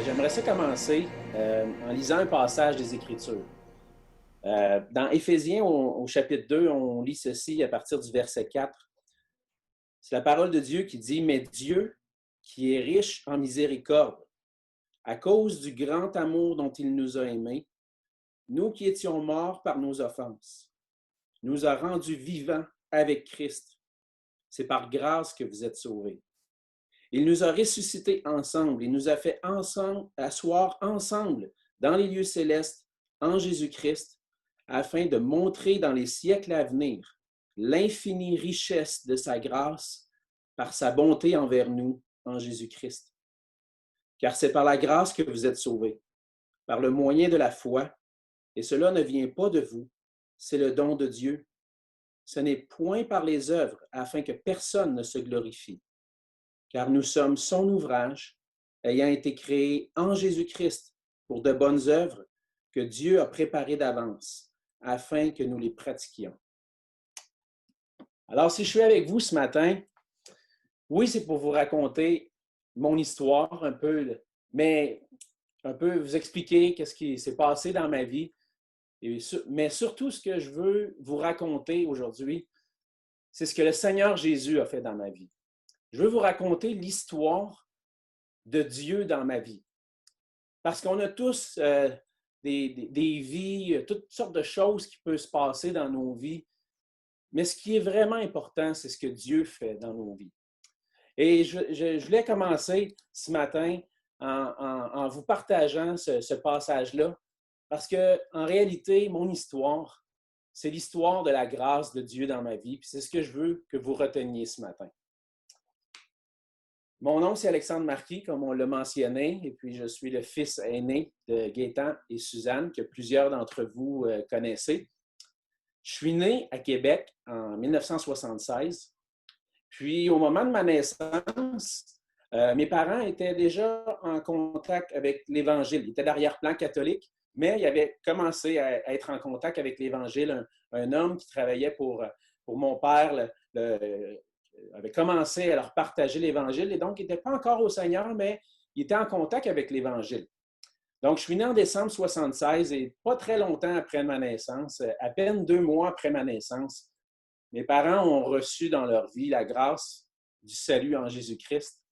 J'aimerais ça commencer en lisant un passage des Écritures. Dans Éphésiens, au chapitre 2, on lit ceci à partir du verset 4. C'est la parole de Dieu qui dit « Mais Dieu, qui est riche en miséricorde, à cause du grand amour dont il nous a aimés, nous qui étions morts par nos offenses, nous a rendus vivants avec Christ. C'est par grâce que vous êtes sauvés. Il nous a ressuscités ensemble et nous a fait asseoir ensemble dans les lieux célestes en Jésus-Christ, afin de montrer dans les siècles à venir l'infinie richesse de sa grâce par sa bonté envers nous en Jésus-Christ. Car c'est par la grâce que vous êtes sauvés, par le moyen de la foi, et cela ne vient pas de vous, c'est le don de Dieu. Ce n'est point par les œuvres, afin que personne ne se glorifie. Car nous sommes son ouvrage, ayant été créés en Jésus-Christ pour de bonnes œuvres que Dieu a préparées d'avance, afin que nous les pratiquions. Alors, si je suis avec vous ce matin, oui, c'est pour vous raconter mon histoire un peu, mais un peu vous expliquer qu'est-ce qui s'est passé dans ma vie. Mais surtout, ce que je veux vous raconter aujourd'hui, c'est ce que le Seigneur Jésus a fait dans ma vie. Je veux vous raconter l'histoire de Dieu dans ma vie. Parce qu'on a tous des vies, toutes sortes de choses qui peuvent se passer dans nos vies. Mais ce qui est vraiment important, c'est ce que Dieu fait dans nos vies. Et je voulais commencer ce matin en vous partageant ce passage-là, parce qu'en réalité, mon histoire, c'est l'histoire de la grâce de Dieu dans ma vie. Puis c'est ce que je veux que vous reteniez ce matin. Mon nom, c'est Alexandre Marquis, comme on l'a mentionné, et puis je suis le fils aîné de Gaétan et Suzanne, que plusieurs d'entre vous connaissez. Je suis né à Québec en 1976. Puis, au moment de ma naissance, mes parents étaient déjà en contact avec l'Évangile. Ils étaient d'arrière-plan catholique, mais ils avaient commencé à être en contact avec l'Évangile. Un homme qui travaillait pour mon père avait commencé à leur partager l'Évangile, et donc il n'était pas encore au Seigneur, mais il était en contact avec l'Évangile. Donc, je suis né en décembre 1976 et pas très longtemps après ma naissance, à peine 2 mois après ma naissance, mes parents ont reçu dans leur vie la grâce du salut en Jésus-Christ.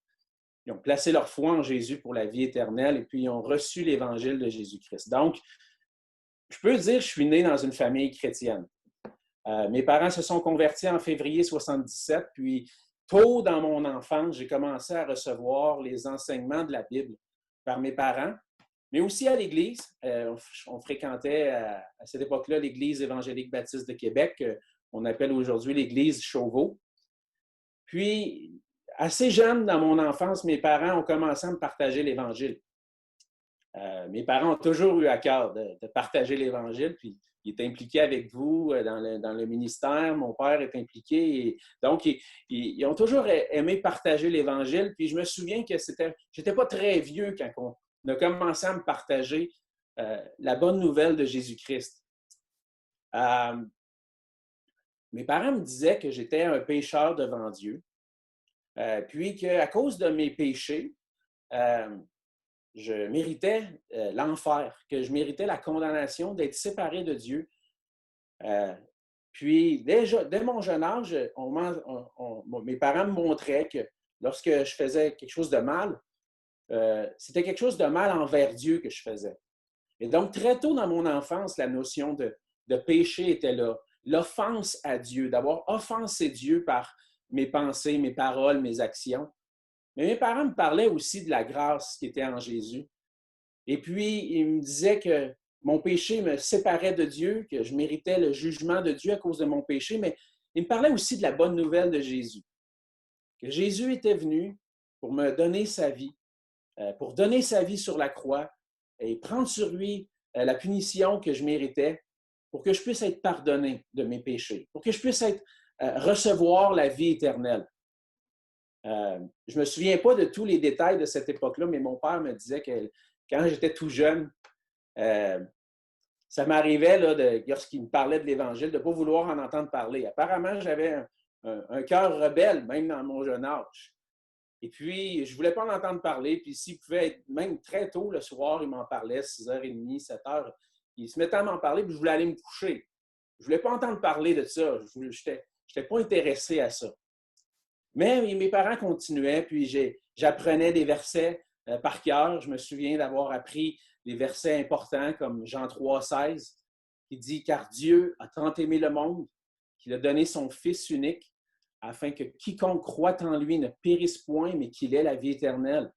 Ils ont placé leur foi en Jésus pour la vie éternelle et puis ils ont reçu l'Évangile de Jésus-Christ. Donc, je peux dire que je suis né dans une famille chrétienne. Mes parents se sont convertis en février 1977, puis tôt dans mon enfance, j'ai commencé à recevoir les enseignements de la Bible par mes parents, mais aussi à l'Église. On fréquentait à cette époque-là l'Église évangélique baptiste de Québec, on appelle aujourd'hui l'Église Chauveau. Puis, assez jeune dans mon enfance, mes parents ont commencé à me partager l'Évangile. Mes parents ont toujours eu à cœur de partager l'Évangile, puis il est impliqué avec vous dans le ministère. Mon père est impliqué. Et donc, ils ont toujours aimé partager l'Évangile. Puis je me souviens que j'étais pas très vieux quand on a commencé à me partager la bonne nouvelle de Jésus-Christ. Mes parents me disaient que j'étais un pécheur devant Dieu, puis qu'à cause de mes péchés, je méritais l'enfer, que je méritais la condamnation d'être séparé de Dieu. Puis, dès mon jeune âge, mes parents me montraient que lorsque je faisais quelque chose de mal, c'était quelque chose de mal envers Dieu que je faisais. Et donc, très tôt dans mon enfance, la notion de péché était là. L'offense à Dieu, d'avoir offensé Dieu par mes pensées, mes paroles, mes actions. Mais mes parents me parlaient aussi de la grâce qui était en Jésus. Et puis, ils me disaient que mon péché me séparait de Dieu, que je méritais le jugement de Dieu à cause de mon péché, mais ils me parlaient aussi de la bonne nouvelle de Jésus. Que Jésus était venu pour me donner sa vie, pour donner sa vie sur la croix et prendre sur lui la punition que je méritais pour que je puisse être pardonné de mes péchés, pour que je puisse recevoir la vie éternelle. Je ne me souviens pas de tous les détails de cette époque-là, mais mon père me disait que quand j'étais tout jeune, ça m'arrivait, lorsqu'il me parlait de l'Évangile, de ne pas vouloir en entendre parler. Apparemment, j'avais un cœur rebelle, même dans mon jeune âge. Et puis, je ne voulais pas en entendre parler. Puis s'il pouvait être même très tôt le soir, il m'en parlait, 6h30, 7h. Il se mettait à m'en parler, puis je voulais aller me coucher. Je ne voulais pas entendre parler de ça. Je n'étais pas intéressé à ça. Mais mes parents continuaient, puis j'apprenais des versets par cœur. Je me souviens d'avoir appris des versets importants comme Jean 3,16, qui dit « Car Dieu a tant aimé le monde qu'il a donné son Fils unique, afin que quiconque croit en lui ne périsse point, mais qu'il ait la vie éternelle. »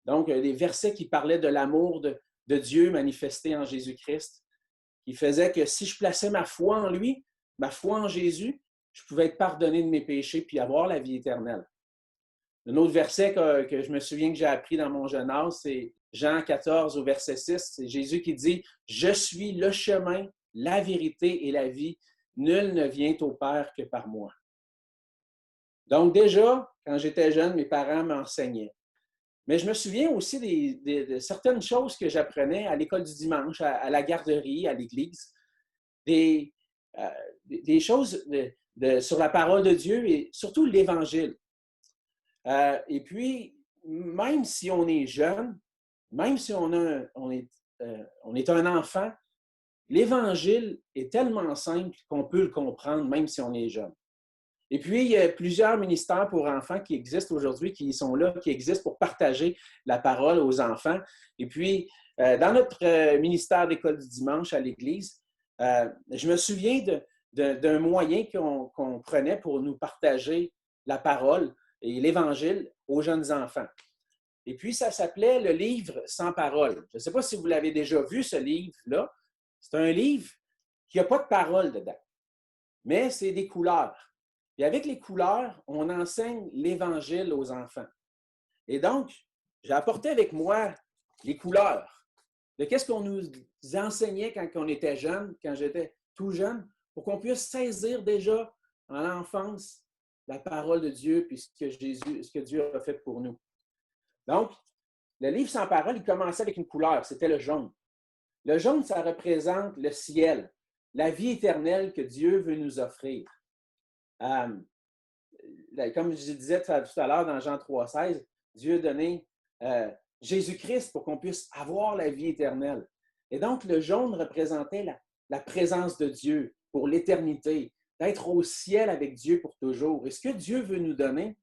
Donc, des versets qui parlaient de l'amour de Dieu manifesté en Jésus-Christ, qui faisait que si je plaçais ma foi en lui, ma foi en Jésus, je pouvais être pardonné de mes péchés puis avoir la vie éternelle. Un autre verset que je me souviens que j'ai appris dans mon jeune âge, c'est Jean 14 au verset 6. C'est Jésus qui dit « Je suis le chemin, la vérité et la vie. Nul ne vient au Père que par moi. » Donc déjà, quand j'étais jeune, mes parents m'enseignaient. Mais je me souviens aussi de certaines choses que j'apprenais à l'école du dimanche, à la garderie, à l'église. Des choses sur la parole de Dieu et surtout l'Évangile. Et puis, même si on est jeune, même si on est un enfant, l'Évangile est tellement simple qu'on peut le comprendre même si on est jeune. Et puis, il y a plusieurs ministères pour enfants qui existent aujourd'hui, qui sont là, qui existent pour partager la parole aux enfants. Et puis, dans notre ministère d'école du dimanche à l'Église, je me souviens d'un moyen qu'on prenait pour nous partager la parole et l'Évangile aux jeunes enfants. Et puis, ça s'appelait le livre sans parole. Je ne sais pas si vous l'avez déjà vu, ce livre-là. C'est un livre qui n'a pas de parole dedans, mais c'est des couleurs. Et avec les couleurs, on enseigne l'Évangile aux enfants. Et donc, j'ai apporté avec moi les couleurs de qu'est-ce qu'on nous enseignait quand on était jeune, quand j'étais tout jeune, pour qu'on puisse saisir déjà en l'enfance la parole de Dieu puis ce que Dieu a fait pour nous. Donc, le livre sans parole, il commençait avec une couleur, c'était le jaune. Le jaune, ça représente le ciel, la vie éternelle que Dieu veut nous offrir. Comme je disais tout à l'heure dans Jean 3,16, Dieu a donné Jésus-Christ pour qu'on puisse avoir la vie éternelle. Et donc, le jaune représentait la présence de Dieu pour l'éternité, d'être au ciel avec Dieu pour toujours. Et ce que Dieu veut nous donner,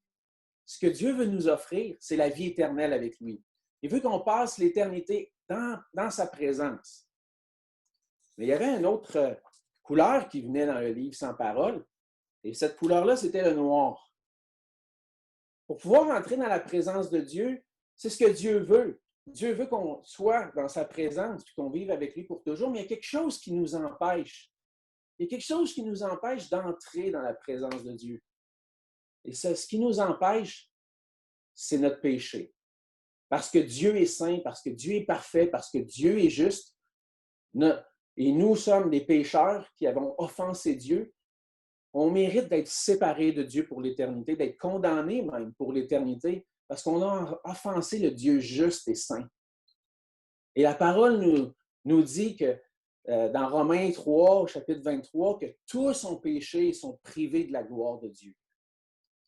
ce que Dieu veut nous offrir, c'est la vie éternelle avec lui. Il veut qu'on passe l'éternité dans sa présence. Mais il y avait une autre couleur qui venait dans le livre sans parole, et cette couleur-là, c'était le noir. Pour pouvoir entrer dans la présence de Dieu, c'est ce que Dieu veut. Dieu veut qu'on soit dans sa présence et qu'on vive avec lui pour toujours, mais il y a quelque chose qui nous empêche. Il y a quelque chose qui nous empêche d'entrer dans la présence de Dieu. Et ce qui nous empêche, c'est notre péché. Parce que Dieu est saint, parce que Dieu est parfait, parce que Dieu est juste, et nous sommes des pécheurs qui avons offensé Dieu, on mérite d'être séparés de Dieu pour l'éternité, d'être condamnés même pour l'éternité, parce qu'on a offensé le Dieu juste et saint. Et la parole nous dit que dans Romains 3, au chapitre 23, que tous ont péché et sont privés de la gloire de Dieu.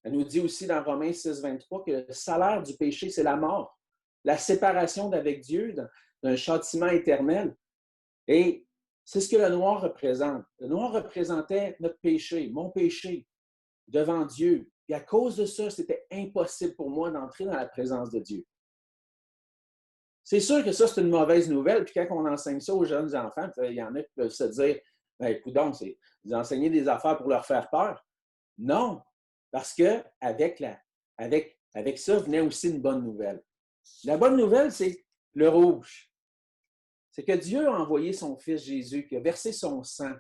Elle nous dit aussi dans Romains 6, 23 que le salaire du péché, c'est la mort, la séparation d'avec Dieu, d'un châtiment éternel. Et c'est ce que le noir représente. Le noir représentait notre péché, mon péché, devant Dieu. Et à cause de ça, c'était impossible pour moi d'entrer dans la présence de Dieu. C'est sûr que ça, c'est une mauvaise nouvelle. Puis quand on enseigne ça aux jeunes enfants, il y en a qui peuvent se dire, « Ben, coudonc, c'est vous enseignez des affaires pour leur faire peur. » Non, parce qu'avec ça venait aussi une bonne nouvelle. La bonne nouvelle, c'est le rouge. C'est que Dieu a envoyé son Fils Jésus, qui a versé son sang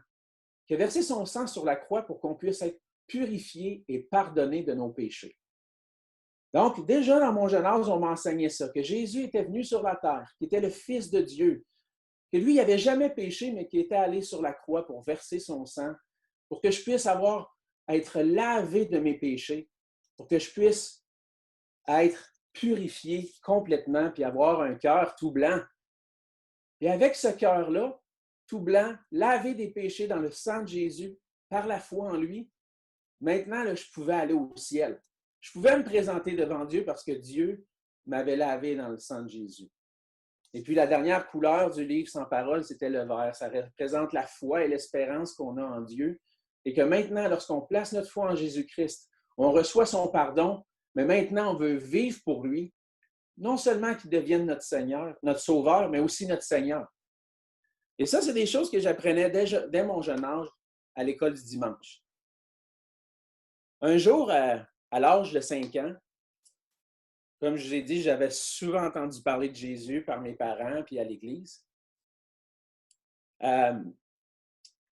sur la croix pour qu'on puisse être purifié et pardonné de nos péchés. Donc, déjà dans mon jeune âge, on m'enseignait ça, que Jésus était venu sur la terre, qu'il était le Fils de Dieu, que lui, il n'avait jamais péché, mais qu'il était allé sur la croix pour verser son sang, pour que je puisse être lavé de mes péchés, pour que je puisse être purifié complètement, puis avoir un cœur tout blanc. Et avec ce cœur-là, tout blanc, lavé des péchés dans le sang de Jésus, par la foi en lui, maintenant, là, je pouvais aller au ciel. je pouvais me présenter devant Dieu parce que Dieu m'avait lavé dans le sang de Jésus. Et puis la dernière couleur du livre sans parole, c'était le vert. Ça représente la foi et l'espérance qu'on a en Dieu. Et que maintenant, lorsqu'on place notre foi en Jésus-Christ, on reçoit son pardon, mais maintenant on veut vivre pour lui, non seulement qu'il devienne notre Seigneur, notre Sauveur, mais aussi notre Seigneur. Et ça, c'est des choses que j'apprenais dès mon jeune âge à l'école du dimanche. Un jour, à l'âge de 5 ans, comme je vous ai dit, j'avais souvent entendu parler de Jésus par mes parents puis à l'église.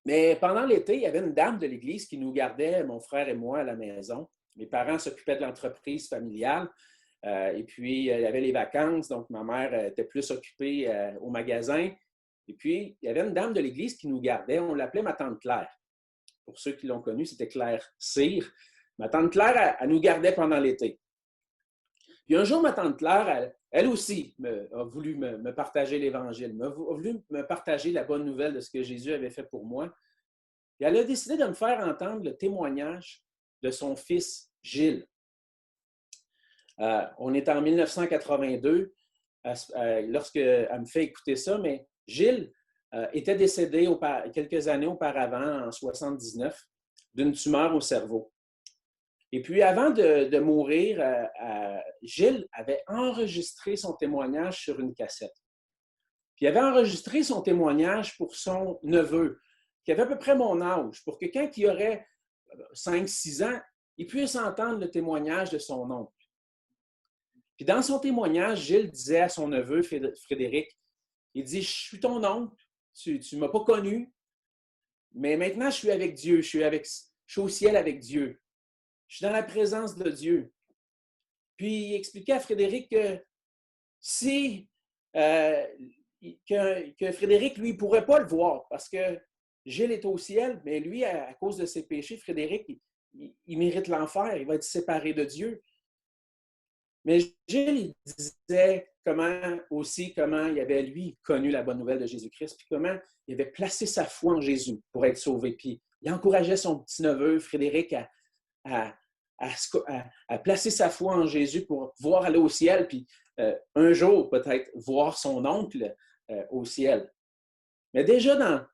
Mais pendant l'été, il y avait une dame de l'église qui nous gardait, mon frère et moi, à la maison. Mes parents s'occupaient de l'entreprise familiale. Et puis, il y avait les vacances, donc ma mère était plus occupée au magasin. Et puis, il y avait une dame de l'église qui nous gardait. On l'appelait ma tante Claire. Pour ceux qui l'ont connue, c'était Claire Cyr. Ma tante Claire, elle nous gardait pendant l'été. Puis un jour, ma tante Claire, elle aussi a voulu me partager l'Évangile, a voulu me partager la bonne nouvelle de ce que Jésus avait fait pour moi. Et elle a décidé de me faire entendre le témoignage de son fils Gilles. On est en 1982, lorsqu'elle me fait écouter ça, mais Gilles était décédé quelques années auparavant, en 1979, d'une tumeur au cerveau. Et puis, avant de mourir, Gilles avait enregistré son témoignage sur une cassette. Puis, il avait enregistré son témoignage pour son neveu, qui avait à peu près mon âge, pour que quand il aurait 5-6 ans, il puisse entendre le témoignage de son oncle. Puis, dans son témoignage, Gilles disait à son neveu, Frédéric, il dit, « Je suis ton oncle, tu ne m'as pas connu, mais maintenant, je suis avec Dieu, je suis au ciel avec Dieu. Je suis dans la présence de Dieu. » Puis il expliquait à Frédéric que que Frédéric, lui, ne pourrait pas le voir parce que Gilles est au ciel, mais lui, à cause de ses péchés, Frédéric, il mérite l'enfer, il va être séparé de Dieu. Mais Gilles, il disait comment il avait, lui, connu la bonne nouvelle de Jésus-Christ, puis comment il avait placé sa foi en Jésus pour être sauvé. Puis il encourageait son petit-neveu, Frédéric, à placer sa foi en Jésus pour pouvoir aller au ciel, puis un jour, peut-être, voir son oncle au ciel. Mais déjà,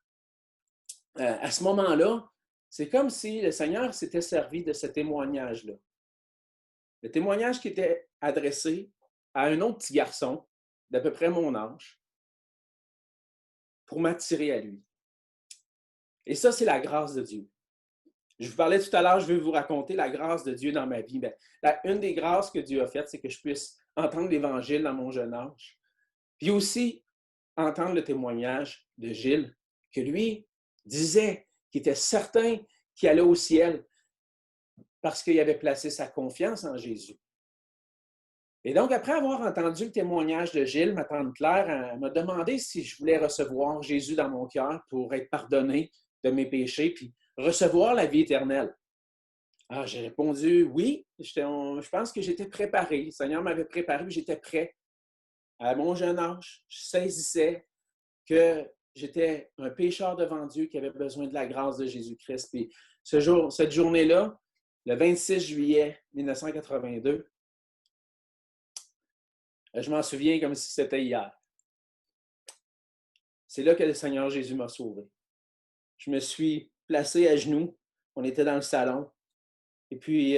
à ce moment-là, c'est comme si le Seigneur s'était servi de ce témoignage-là. Le témoignage qui était adressé à un autre petit garçon d'à peu près mon âge pour m'attirer à lui. Et ça, c'est la grâce de Dieu. Je vous parlais tout à l'heure, je vais vous raconter la grâce de Dieu dans ma vie. Bien, une des grâces que Dieu a faites, c'est que je puisse entendre l'Évangile dans mon jeune âge. Puis aussi, entendre le témoignage de Gilles, que lui disait qu'il était certain qu'il allait au ciel parce qu'il avait placé sa confiance en Jésus. Et donc, après avoir entendu le témoignage de Gilles, ma tante Claire m'a demandé si je voulais recevoir Jésus dans mon cœur pour être pardonné de mes péchés, puis recevoir la vie éternelle. Alors, j'ai répondu oui. Je pense que j'étais préparé. Le Seigneur m'avait préparé, j'étais prêt. À mon jeune âge, je saisissais que j'étais un pécheur devant Dieu qui avait besoin de la grâce de Jésus-Christ. Puis cette journée-là, le 26 juillet 1982, je m'en souviens comme si c'était hier. C'est là que le Seigneur Jésus m'a sauvé. Je me suis placé à genoux. On était dans le salon. Et puis,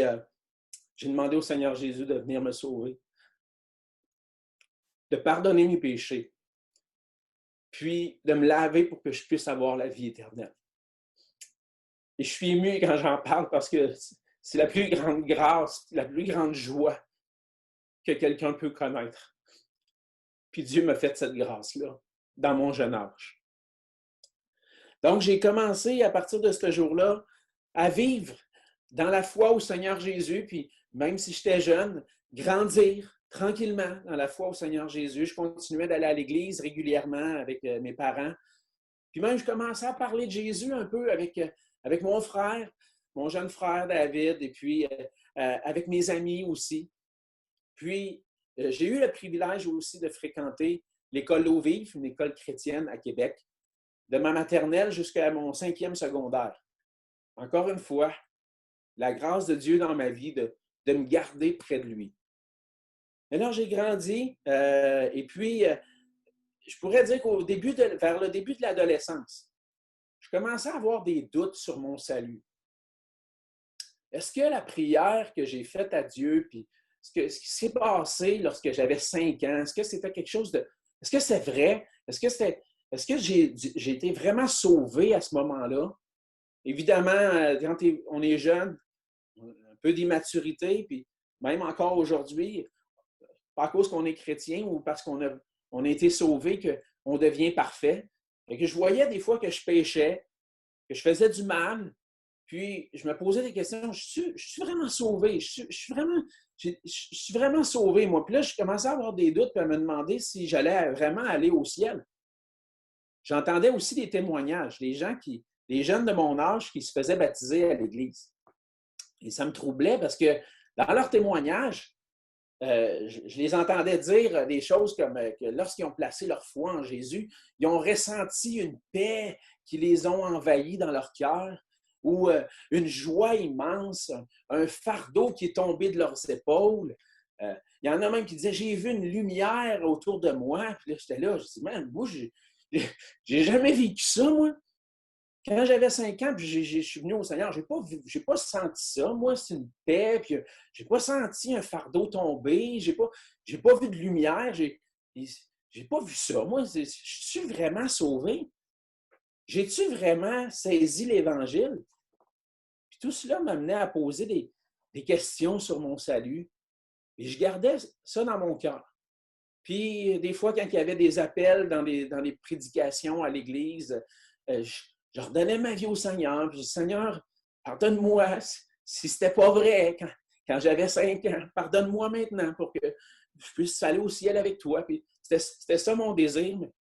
j'ai demandé au Seigneur Jésus de venir me sauver, de pardonner mes péchés, puis de me laver pour que je puisse avoir la vie éternelle. Et je suis ému quand j'en parle parce que c'est la plus grande grâce, la plus grande joie que quelqu'un peut connaître. Puis Dieu m'a fait cette grâce-là dans mon jeune âge. Donc, j'ai commencé à partir de ce jour-là à vivre dans la foi au Seigneur Jésus, puis même si j'étais jeune, grandir tranquillement dans la foi au Seigneur Jésus. Je continuais d'aller à l'église régulièrement avec mes parents. Puis même, je commençais à parler de Jésus un peu avec mon frère, mon jeune frère David, et puis avec mes amis aussi. Puis, j'ai eu le privilège aussi de fréquenter l'école L'Eau Vive, une école chrétienne à Québec, de ma maternelle jusqu'à mon 5e secondaire. Encore une fois, la grâce de Dieu dans ma vie de me garder près de lui. Alors, j'ai grandi et puis, je pourrais dire vers le début de l'adolescence, je commençais à avoir des doutes sur mon salut. Est-ce que la prière que j'ai faite à Dieu, puis ce qui s'est passé lorsque j'avais 5 ans, est-ce que c'était quelque chose de... Est-ce que c'est vrai? Est-ce que j'ai été vraiment sauvé à ce moment-là? Évidemment, quand on est jeune, un peu d'immaturité, puis même encore aujourd'hui, pas à cause qu'on est chrétien ou parce on a été sauvé qu'on devient parfait. Et que je voyais des fois que je péchais, que je faisais du mal, puis je me posais des questions, je suis vraiment sauvé, je suis vraiment sauvé, moi. Puis là, je commençais à avoir des doutes, puis à me demander si j'allais vraiment aller au ciel. J'entendais aussi des témoignages, des jeunes de mon âge qui se faisaient baptiser à l'Église. Et ça me troublait parce que dans leurs témoignages, je les entendais dire des choses comme que lorsqu'ils ont placé leur foi en Jésus, ils ont ressenti une paix qui les ont envahis dans leur cœur, ou une joie immense, un fardeau qui est tombé de leurs épaules. Il y en a même qui disaient, j'ai vu une lumière autour de moi. Puis là, j'étais là, je dis, man, moi, j'ai jamais vécu ça, moi. Quand j'avais 5 ans, puis je suis venu au Seigneur, j'ai pas senti ça. Moi, c'est une paix, puis j'ai pas senti un fardeau tomber, j'ai pas vu de lumière, j'ai pas vu ça. Moi, je suis vraiment sauvé. J'ai-tu vraiment saisi l'Évangile? Puis tout cela m'amenait à poser des questions sur mon salut. Et je gardais ça dans mon cœur. Puis des fois, quand il y avait des appels dans les prédications à l'Église, je redonnais ma vie au Seigneur. Puis je dis, Seigneur, pardonne-moi si c'était pas vrai quand j'avais 5 ans. Pardonne-moi maintenant pour que je puisse aller au ciel avec toi. Puis c'était ça mon désir, mais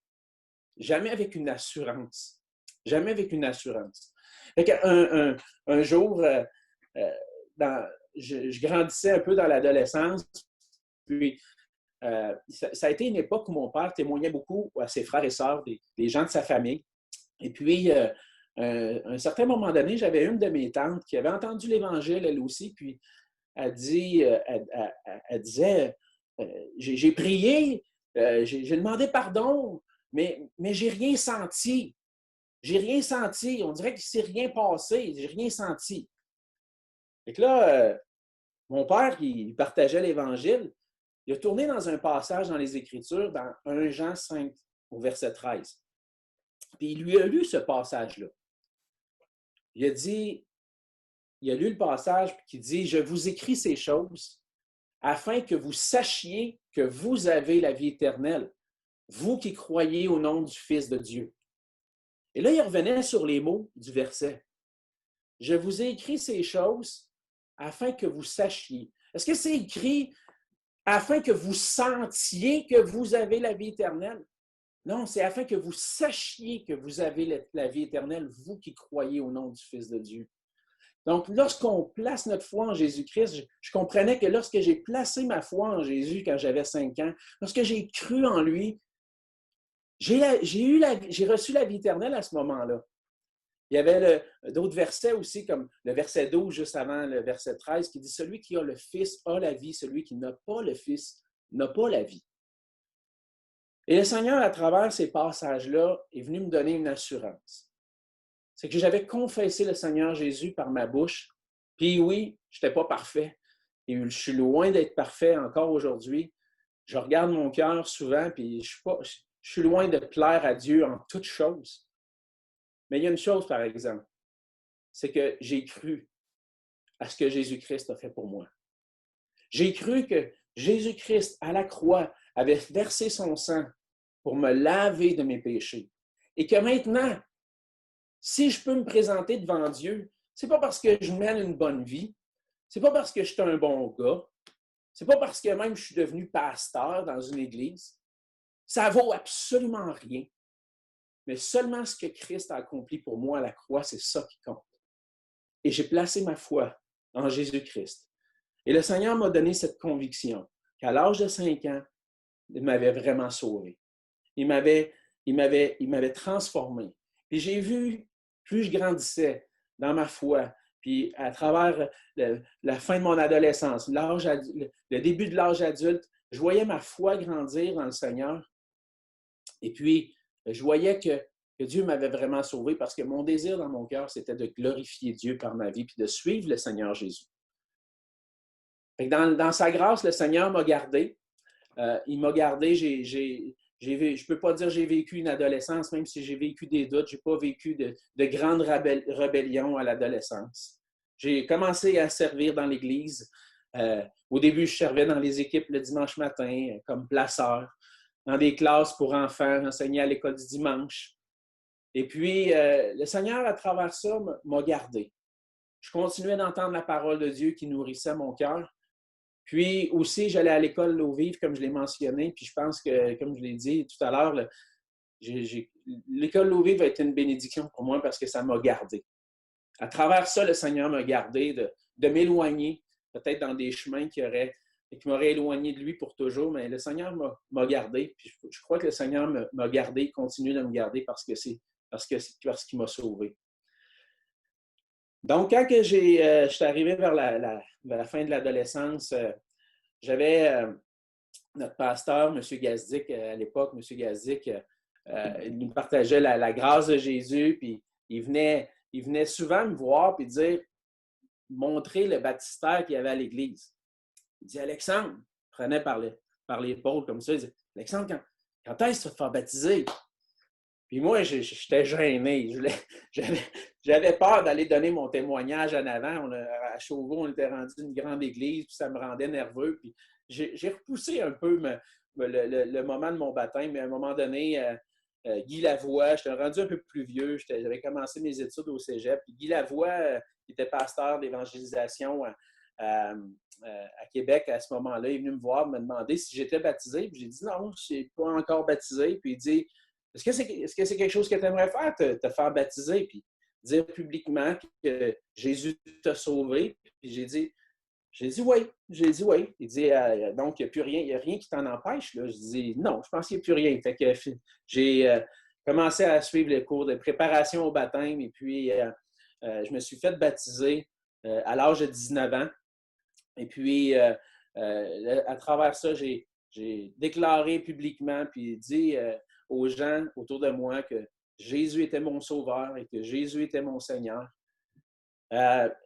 jamais avec une assurance. Jamais avec une assurance. Fait un jour, je grandissais un peu dans l'adolescence, puis ça a été une époque où mon père témoignait beaucoup à ses frères et sœurs, des gens de sa famille. Et puis, à un certain moment donné, j'avais une de mes tantes qui avait entendu l'Évangile, elle aussi, puis elle disait, j'ai prié, j'ai demandé pardon, mais j'ai rien senti. J'ai rien senti. On dirait qu'il ne s'est rien passé. J'ai rien senti. Et que là, mon père, il partageait l'Évangile. Il a tourné dans un passage dans les Écritures, dans 1 Jean 5, au verset 13. Puis il lui a lu ce passage-là. Il a lu le passage qui dit, je vous écris ces choses afin que vous sachiez que vous avez la vie éternelle, vous qui croyez au nom du Fils de Dieu. Et là, il revenait sur les mots du verset. Je vous ai écrit ces choses afin que vous sachiez. Est-ce que c'est écrit afin que vous sentiez que vous avez la vie éternelle? Non, c'est afin que vous sachiez que vous avez la vie éternelle, vous qui croyez au nom du Fils de Dieu. Donc, lorsqu'on place notre foi en Jésus-Christ, je comprenais que lorsque j'ai placé ma foi en Jésus quand j'avais 5 ans, lorsque j'ai cru en lui, j'ai reçu la vie éternelle à ce moment-là. Il y avait d'autres versets aussi, comme le verset 12, juste avant le verset 13, qui dit « Celui qui a le Fils a la vie, celui qui n'a pas le Fils n'a pas la vie. » Et le Seigneur, à travers ces passages-là, est venu me donner une assurance. C'est que j'avais confessé le Seigneur Jésus par ma bouche. Puis oui, je n'étais pas parfait. Et je suis loin d'être parfait encore aujourd'hui. Je regarde mon cœur souvent, puis je suis loin de plaire à Dieu en toutes choses. Mais il y a une chose, par exemple, c'est que j'ai cru à ce que Jésus-Christ a fait pour moi. J'ai cru que Jésus-Christ, à la croix, avait versé son sang pour me laver de mes péchés. Et que maintenant, si je peux me présenter devant Dieu, ce n'est pas parce que je mène une bonne vie, ce n'est pas parce que je suis un bon gars, ce n'est pas parce que même je suis devenu pasteur dans une église. Ça ne vaut absolument rien. Mais seulement ce que Christ a accompli pour moi à la croix, c'est ça qui compte. Et j'ai placé ma foi en Jésus-Christ. Et le Seigneur m'a donné cette conviction qu'à l'âge de 5 ans, il m'avait vraiment sauvé. Il m'avait transformé. Et j'ai vu, plus je grandissais dans ma foi, Puis à travers la fin de mon adolescence, le début de l'âge adulte, je voyais ma foi grandir dans le Seigneur. Et puis, je voyais que Dieu m'avait vraiment sauvé parce que mon désir dans mon cœur, c'était de glorifier Dieu par ma vie puis de suivre le Seigneur Jésus. Dans sa grâce, le Seigneur m'a gardé. Il m'a gardé. Je ne peux pas dire que j'ai vécu une adolescence, même si j'ai vécu des doutes. Je n'ai pas vécu de grandes rébellions à l'adolescence. J'ai commencé à servir dans l'Église. Au début, je servais dans les équipes le dimanche matin comme placeur, dans des classes pour enfants, j'enseignais à l'école du dimanche. Et puis, le Seigneur, à travers ça, m'a gardé. Je continuais d'entendre la parole de Dieu qui nourrissait mon cœur. Puis aussi, j'allais à l'école Eau Vive, comme je l'ai mentionné. Puis je pense que, comme je l'ai dit tout à l'heure, l'école Eau Vive a été une bénédiction pour moi parce que ça m'a gardé. À travers ça, le Seigneur m'a gardé de m'éloigner, peut-être dans des chemins qui m'auraient éloigné de lui pour toujours, mais le Seigneur m'a gardé. Puis je crois que le Seigneur m'a gardé, continue de me garder parce qu'il m'a sauvé. Donc, quand je suis arrivé vers la fin de l'adolescence, j'avais notre pasteur, M. Gazdic, à l'époque, M. Gazdic, il nous partageait la grâce de Jésus, puis il venait souvent me voir et montrer le baptistère qu'il y avait à l'Église. Il dit, Alexandre, il prenait par l'épaule comme ça, il dit, Alexandre, quand est-ce que tu vas te faire baptiser? Puis moi, j'étais gêné. J'avais peur d'aller donner mon témoignage en avant. À Chauveau, on était rendu une grande église, puis ça me rendait nerveux. Puis j'ai repoussé un peu le moment de mon baptême, mais à un moment donné, Guy Lavoie, j'étais rendu un peu plus vieux, j'avais commencé mes études au cégep. Puis Guy Lavoie, qui était pasteur d'évangélisation à Québec à ce moment-là, il est venu me voir, me demander si j'étais baptisé. Puis j'ai dit non, je ne suis pas encore baptisé. Puis il dit, est-ce que c'est quelque chose que tu aimerais faire, te faire baptiser, puis dire publiquement que Jésus t'a sauvé? Puis j'ai dit oui. Il dit, donc, il n'y a rien qui t'en empêche. Là. Je dis, non, je pense qu'il n'y a plus rien. Fait que j'ai commencé à suivre les cours de préparation au baptême, et puis je me suis fait baptiser à l'âge de 19 ans. Et puis, à travers ça, j'ai déclaré publiquement, puis dit aux gens autour de moi que Jésus était mon sauveur et que Jésus était mon Seigneur.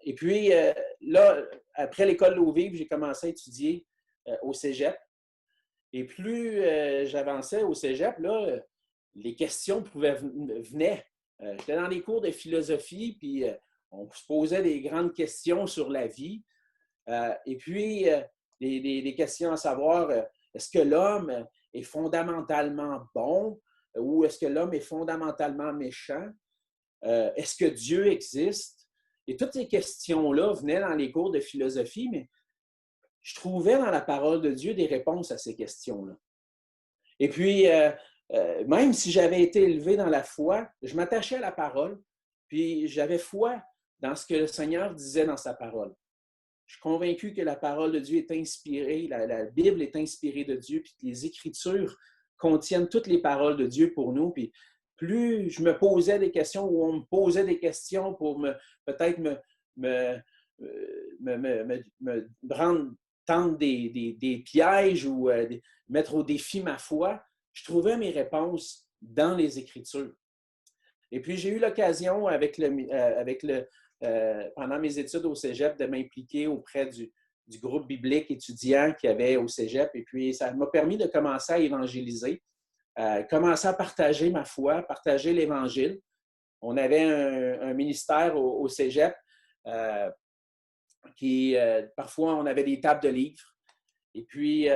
Et puis, là, après l'école Eau Vive, j'ai commencé à étudier au cégep. Et plus j'avançais au cégep, là, les questions venaient. J'étais dans les cours de philosophie, puis on se posait des grandes questions sur la vie. Et puis, des questions à savoir, est-ce que l'homme est fondamentalement bon ou est-ce que l'homme est fondamentalement méchant? Est-ce que Dieu existe? Et toutes ces questions-là venaient dans les cours de philosophie, mais je trouvais dans la parole de Dieu des réponses à ces questions-là. Et puis, même si j'avais été élevé dans la foi, je m'attachais à la parole, puis j'avais foi dans ce que le Seigneur disait dans sa parole. Je suis convaincu que la parole de Dieu est inspirée, la Bible est inspirée de Dieu, puis que les Écritures contiennent toutes les paroles de Dieu pour nous. Puis plus je me posais des questions ou on me posait des questions pour peut-être me tendre des pièges ou mettre au défi ma foi, je trouvais mes réponses dans les Écritures. Et puis j'ai eu l'occasion pendant mes études au cégep, de m'impliquer auprès du groupe biblique étudiant qu'il y avait au cégep. Et puis, ça m'a permis de commencer à évangéliser, commencer à partager ma foi, partager l'Évangile. On avait un ministère au cégep parfois, on avait des tables de livres. Et puis,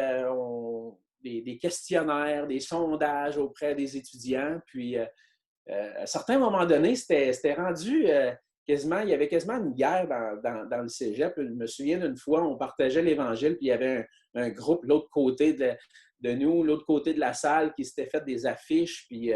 des questionnaires, des sondages auprès des étudiants. Puis, à certains moments donnés, c'était rendu... il y avait quasiment une guerre dans le cégep. Je me souviens d'une fois, on partageait l'Évangile, puis il y avait un groupe l'autre côté de nous, l'autre côté de la salle, qui s'était fait des affiches, puis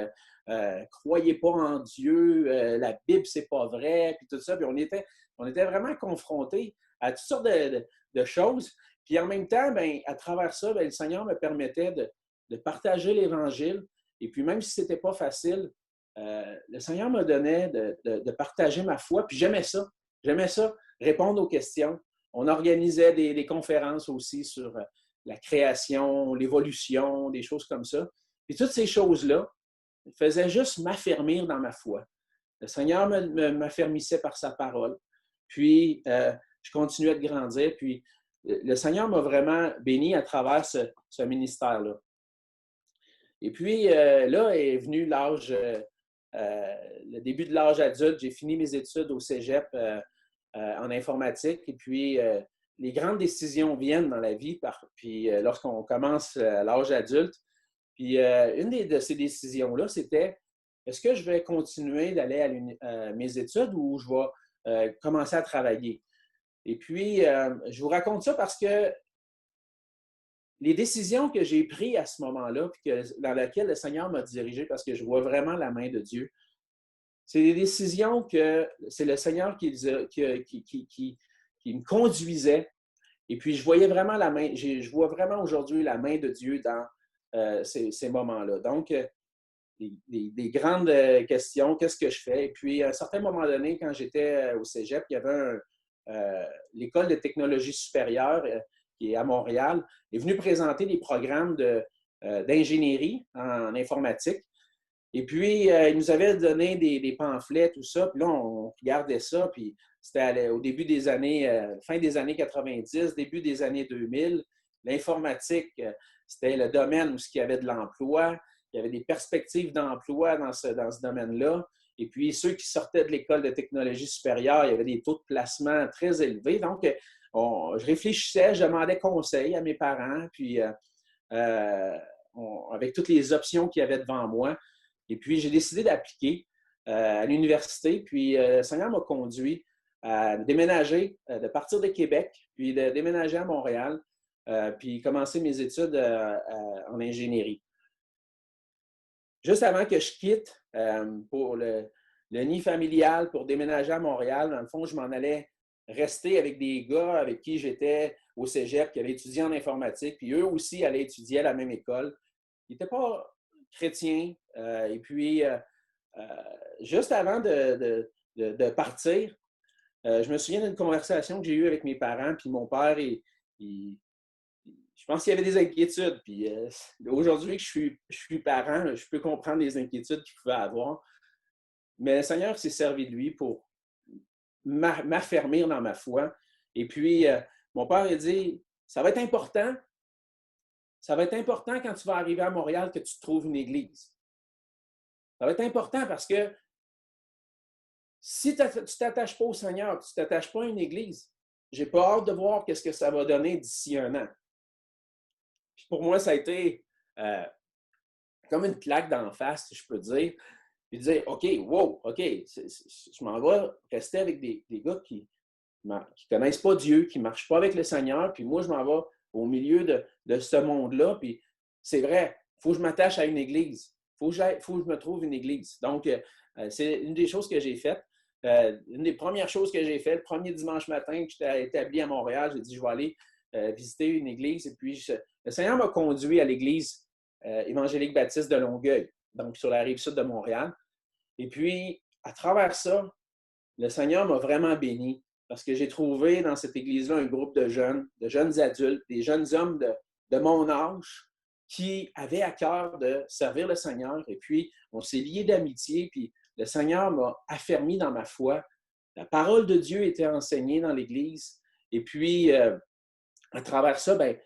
croyez pas en Dieu, la Bible, c'est pas vrai, puis tout ça. Puis on était vraiment confrontés à toutes sortes de choses. Puis en même temps, à travers ça, le Seigneur me permettait de partager l'Évangile. Et puis même si c'était pas facile, le Seigneur me donnait de partager ma foi, puis j'aimais ça. J'aimais ça, répondre aux questions. On organisait des conférences aussi sur la création, l'évolution, des choses comme ça. Et toutes ces choses-là faisaient juste m'affermir dans ma foi. Le Seigneur m'affermissait par sa parole. Puis, je continuais de grandir. Puis, le Seigneur m'a vraiment béni à travers ce ministère-là. Et puis, là est venu le début de l'âge adulte. J'ai fini mes études au cégep en informatique. Et puis, les grandes décisions viennent dans la vie. Puis, lorsqu'on commence à l'âge adulte, puis une de ces décisions-là, c'était est-ce que je vais continuer d'aller à mes études ou je vais commencer à travailler? Et puis, je vous raconte ça parce que les décisions que j'ai prises à ce moment-là, puis dans lesquelles le Seigneur m'a dirigé, parce que je vois vraiment la main de Dieu, c'est des décisions que c'est le Seigneur qui me conduisait. Et puis, je voyais vraiment la main, je vois vraiment aujourd'hui la main de Dieu dans ces moments-là. Donc, des grandes questions, qu'est-ce que je fais? Et puis, à un certain moment donné, quand j'étais au cégep, il y avait l'École de technologie supérieure qui est à Montréal, est venue présenter des programmes d'ingénierie en informatique. Et puis, ils nous avaient donné des pamphlets, tout ça. Puis là, on regardait ça, puis c'était au début des années, fin des années 90, début des années 2000. L'informatique, c'était le domaine où il y avait de l'emploi. Il y avait des perspectives d'emploi dans ce domaine-là. Et puis, ceux qui sortaient de l'École de technologie supérieure, il y avait des taux de placement très élevés. Donc, je réfléchissais, je demandais conseil à mes parents, puis avec toutes les options qu'il y avait devant moi. Et puis, j'ai décidé d'appliquer à l'université. Puis, le Seigneur m'a conduit à déménager, de partir de Québec, puis de déménager à Montréal, puis commencer mes études en ingénierie. Juste avant que je quitte pour le nid familial, pour déménager à Montréal, dans le fond, je m'en allais rester avec des gars avec qui j'étais au cégep, qui avaient étudié en informatique, puis eux aussi allaient étudier à la même école. Ils n'étaient pas chrétiens. Et puis, juste avant de partir, je me souviens d'une conversation que j'ai eue avec mes parents, puis mon père, je pense qu'il y avait des inquiétudes. Puis aujourd'hui que je suis parent, je peux comprendre les inquiétudes qu'il pouvait avoir. Mais le Seigneur s'est servi de lui pour m'affermir dans ma foi. Et puis, mon père a dit, ça va être important quand tu vas arriver à Montréal que tu trouves une église. Ça va être important parce que si tu ne t'attaches pas au Seigneur, tu ne t'attaches pas à une église, j'ai pas hâte de voir ce que ça va donner d'ici un an. Puis pour moi, ça a été comme une claque d'en face, si je peux dire. Puis dire, OK, wow, OK, je m'en vais rester avec des gars qui ne connaissent pas Dieu, qui ne marchent pas avec le Seigneur, puis moi, je m'en vais au milieu de ce monde-là, puis c'est vrai, il faut que je m'attache à une église. Il faut que je me trouve une église. Donc, c'est une des choses que j'ai faites. Une des premières choses que j'ai faites, le premier dimanche matin que j'étais établi à Montréal, j'ai dit, je vais aller visiter une église. Et puis, le Seigneur m'a conduit à l'église évangélique baptiste de Longueuil, donc sur la rive sud de Montréal. Et puis, à travers ça, le Seigneur m'a vraiment béni parce que j'ai trouvé dans cette église-là un groupe de jeunes adultes, des jeunes hommes de mon âge qui avaient à cœur de servir le Seigneur. Et puis, on s'est liés d'amitié, puis le Seigneur m'a affermi dans ma foi. La parole de Dieu était enseignée dans l'église. Et puis, à travers ça, bien,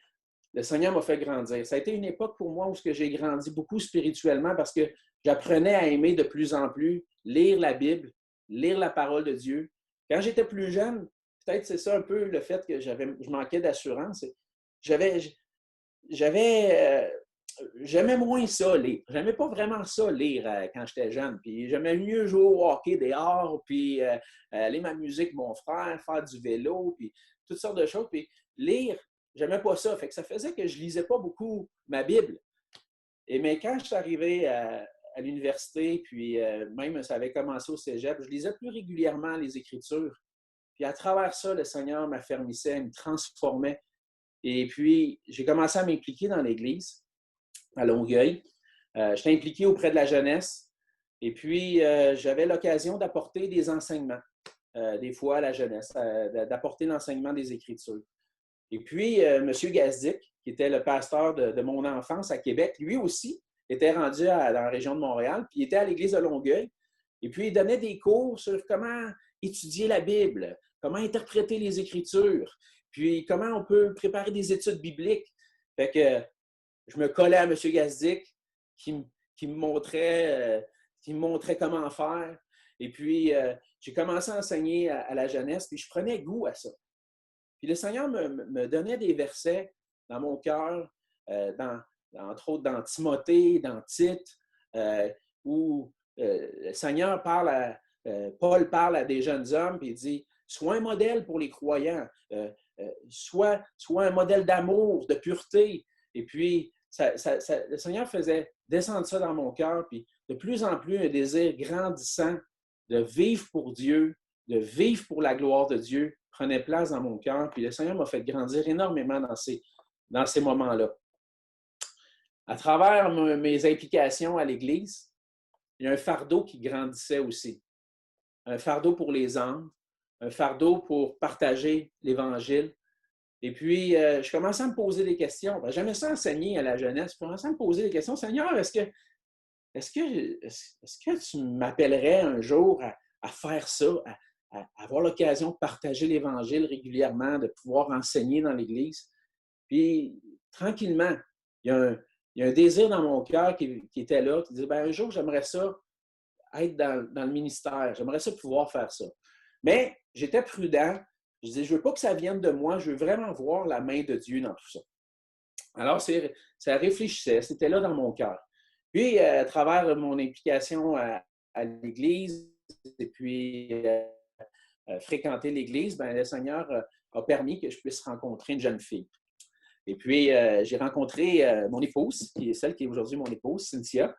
le Seigneur m'a fait grandir. Ça a été une époque pour moi où j'ai grandi beaucoup spirituellement parce que j'apprenais à aimer de plus en plus, lire la Bible, lire la parole de Dieu. Quand j'étais plus jeune, peut-être c'est ça un peu le fait que je manquais d'assurance. J'aimais moins ça, lire. J'aimais pas vraiment ça, lire quand j'étais jeune. Puis j'aimais mieux jouer au hockey dehors, puis aller m'amuser avec mon frère, faire du vélo, puis toutes sortes de choses. Puis lire, j'aimais pas ça. Fait que ça faisait que je lisais pas beaucoup ma Bible. Mais quand je suis arrivé à l'université, puis même ça avait commencé au cégep, je lisais plus régulièrement les Écritures. Puis à travers ça, le Seigneur m'affermissait, me transformait. Et puis, j'ai commencé à m'impliquer dans l'Église, à Longueuil. J'étais impliqué auprès de la jeunesse. Et puis, j'avais l'occasion d'apporter des enseignements. des fois à la jeunesse, d'apporter l'enseignement des Écritures. Et puis, M. Gazdic, qui était le pasteur de mon enfance à Québec, lui aussi était rendu dans la région de Montréal, puis il était à l'église de Longueuil. Et puis, il donnait des cours sur comment étudier la Bible, comment interpréter les Écritures, puis comment on peut préparer des études bibliques. Fait que je me collais à M. Gazdic qui me montrait comment faire. Et puis, j'ai commencé à enseigner à la jeunesse, puis je prenais goût à ça. Puis le Seigneur me donnait des versets dans mon cœur, entre autres dans Timothée, dans Tite, où le Seigneur Paul parle à des jeunes hommes, puis il dit, sois un modèle pour les croyants, sois un modèle d'amour, de pureté. Et puis, le Seigneur faisait descendre ça dans mon cœur, puis de plus en plus un désir grandissant de vivre pour Dieu, de vivre pour la gloire de Dieu, prenait place dans mon cœur. Puis le Seigneur m'a fait grandir énormément dans ces moments-là. À travers mes implications à l'Église, il y a un fardeau qui grandissait aussi. Un fardeau pour les âmes, un fardeau pour partager l'Évangile. Et puis, je commençais à me poser des questions. J'aimais ça enseigner à la jeunesse. Je commençais à me poser des questions. Seigneur, est-ce que tu m'appellerais un jour à faire ça, à avoir l'occasion de partager l'Évangile régulièrement, de pouvoir enseigner dans l'Église? Puis, tranquillement, il y a un désir dans mon cœur qui était là, qui disait, un jour, j'aimerais ça être dans le ministère, j'aimerais ça pouvoir faire ça. Mais j'étais prudent, je disais, je ne veux pas que ça vienne de moi, je veux vraiment voir la main de Dieu dans tout ça. Alors, ça réfléchissait, c'était là dans mon cœur. Puis, à travers mon implication à l'Église, et puis fréquenter l'Église, le Seigneur a permis que je puisse rencontrer une jeune fille. Et puis, j'ai rencontré mon épouse, qui est celle qui est aujourd'hui mon épouse, Cynthia.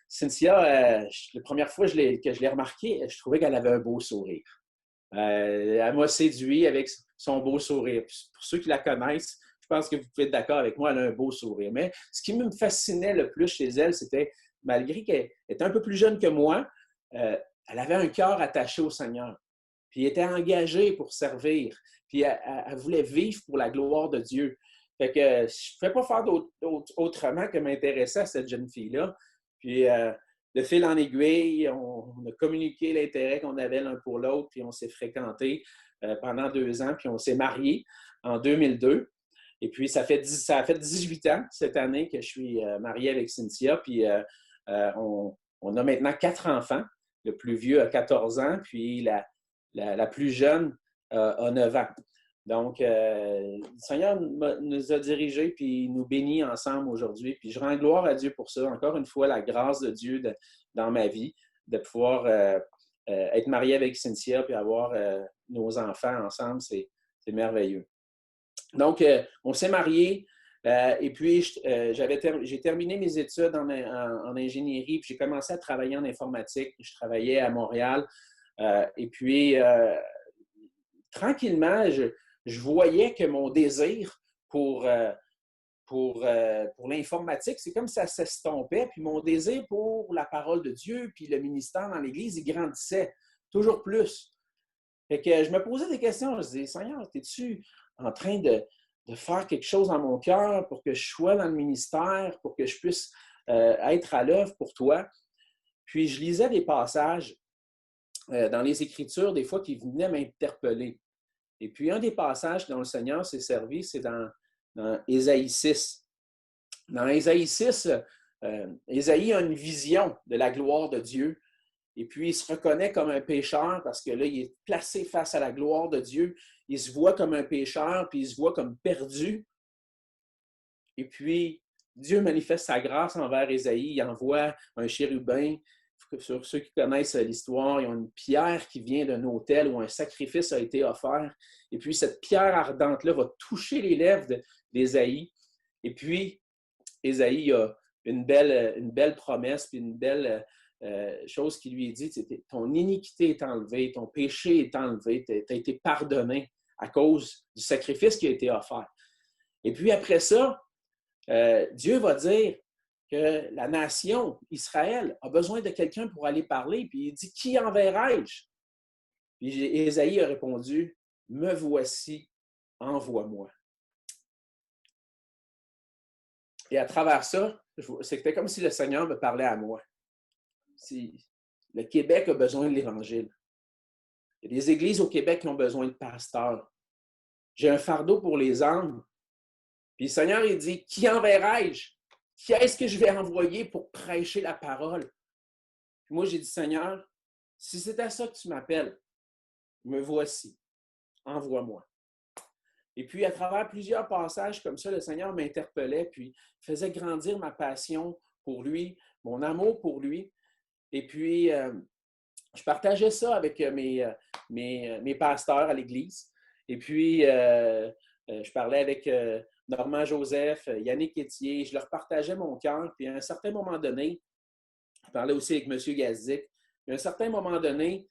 Cynthia, la première fois que je l'ai remarquée, je trouvais qu'elle avait un beau sourire. Elle m'a séduit avec son beau sourire. Pour ceux qui la connaissent, je pense que vous pouvez être d'accord avec moi, elle a un beau sourire. Mais ce qui me fascinait le plus chez elle, c'était, malgré qu'elle était un peu plus jeune que moi, elle avait un cœur attaché au Seigneur. Puis elle était engagée pour servir. Puis elle voulait vivre pour la gloire de Dieu. Fait que je ne pouvais pas faire autrement que m'intéresser à cette jeune fille-là. Puis de fil en aiguille, on a communiqué l'intérêt qu'on avait l'un pour l'autre, puis on s'est fréquentés pendant 2 ans, puis on s'est mariés en 2002. Et puis, ça a fait 18 ans cette année que je suis marié avec Cynthia, puis on a maintenant 4 enfants. Le plus vieux a 14 ans, puis la plus jeune a 9 ans. Donc, le Seigneur nous a dirigés puis nous bénit ensemble aujourd'hui. Puis je rends gloire à Dieu pour ça. Encore une fois, la grâce de Dieu dans ma vie, de pouvoir être marié avec Cynthia puis avoir nos enfants ensemble, c'est merveilleux. Donc, on s'est mariés et puis j'ai terminé mes études en ingénierie puis j'ai commencé à travailler en informatique. Je travaillais à Montréal et puis tranquillement, je voyais que mon désir pour l'informatique, c'est comme ça s'estompait, puis mon désir pour la parole de Dieu, puis le ministère dans l'Église, il grandissait toujours plus. Fait que je me posais des questions, je me disais, Seigneur, es-tu en train de faire quelque chose dans mon cœur pour que je sois dans le ministère, pour que je puisse être à l'œuvre pour toi? Puis je lisais des passages dans les Écritures, des fois, qui venaient m'interpeller. Et puis, un des passages dont le Seigneur s'est servi, c'est dans Ésaïe 6. Dans Ésaïe 6, Ésaïe a une vision de la gloire de Dieu. Et puis, il se reconnaît comme un pécheur parce que là, il est placé face à la gloire de Dieu. Il se voit comme un pécheur, puis il se voit comme perdu. Et puis, Dieu manifeste sa grâce envers Ésaïe. Il envoie un chérubin. Sur ceux qui connaissent l'histoire, il y a une pierre qui vient d'un autel où un sacrifice a été offert. Et puis, cette pierre ardente-là va toucher les lèvres d'Ésaïe. Et puis, Ésaïe a une belle promesse, puis une belle chose qui lui est dit, ton iniquité est enlevée, ton péché est enlevé, tu as été pardonné à cause du sacrifice qui a été offert. Et puis, après ça, Dieu va dire que la nation, Israël, a besoin de quelqu'un pour aller parler. Puis il dit, qui enverrai-je? Puis Ésaïe a répondu, « Me voici, envoie-moi. » Et à travers ça, c'était comme si le Seigneur me parlait à moi. Le Québec a besoin de l'Évangile. Il y a des églises au Québec qui ont besoin de pasteurs. J'ai un fardeau pour les âmes. Puis le Seigneur, il dit, « Qui enverrai-je? Qui est-ce que je vais envoyer pour prêcher la parole? » Puis moi, j'ai dit, « Seigneur, si c'est à ça que tu m'appelles, me voici. Envoie-moi. » Et puis, à travers plusieurs passages comme ça, le Seigneur m'interpellait, puis faisait grandir ma passion pour lui, mon amour pour lui. Et puis, je partageais ça avec mes pasteurs à l'Église. Et puis, je parlais avec Normand Joseph, Yannick Étier. Je leur partageais mon cœur. Puis, à un certain moment donné, je parlais aussi avec M. Gazdic. Puis, à un certain moment donné,